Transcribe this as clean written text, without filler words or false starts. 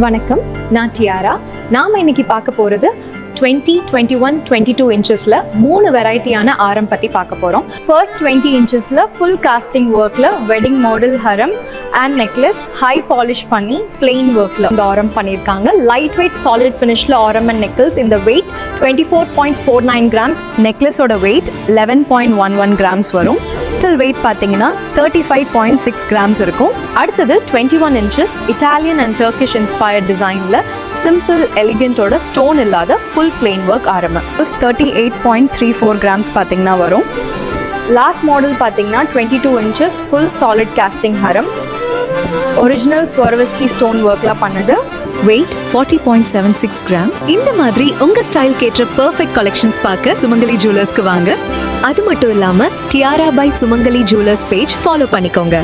வணக்கம், நான் டியாரா. நாம் இன்னைக்கு பார்க்க போகிறது 20, 21, 22 இன்ச்சஸில் 3 வெரைட்டியான ஆரம் பற்றி பார்க்க போகிறோம். ஃபர்ஸ்ட் 20 இன்ச்சஸில் ஃபுல் காஸ்டிங் ஒர்க்கில் wedding model Haram and necklace high polish பண்ணி பிளெயின் ஒர்க்கில் இந்த ஆரம் பண்ணியிருக்காங்க. லைட் வெயிட் சாலிட் ஃபினிஷில் ஆரம் அண்ட் நெக்கிள்ஸ். இந்த வெயிட் 24.49 கிராம்ஸ். நெக்லஸோட வெயிட் 11.11 கிராம்ஸ் வரும். டோட்டல் வெயிட் பார்த்தீங்கன்னா 35.6 கிராம்ஸ் இருக்கும். அடுத்தது 21 inches Italian and Turkish inspired டிசைனில் சிம்பிள் எலிகென்ட்டோட ஸ்டோன் இல்லாத ஃபுல் பிளெயின் ஒர்க் ஆரம். 38.34 கிராம்ஸ் பார்த்தீங்கன்னா வரும். லாஸ்ட் மாடல் பார்த்தீங்கன்னா 22 இன்ச்சஸ் ஃபுல் சாலிட் காஸ்டிங் ஹரம். ஒரிஜினல் ஸ்வர்வஸ்கி ஸ்டோன் ஒர்க்லாம் பண்ணது. Weight 40.76 grams. இந்த மாதிரி உங்க ஸ்டைல் கேட்ட பெர்ஃபெக்ட் கலெக்ஷன்ஸ் பார்க்க சுமங்கலி ஜுவல்லர்ஸ்க்கு வாங்க. அது மட்டும் இல்லாம டியாரா by Sumangali jewellers page follow பண்ணிக்கோங்க.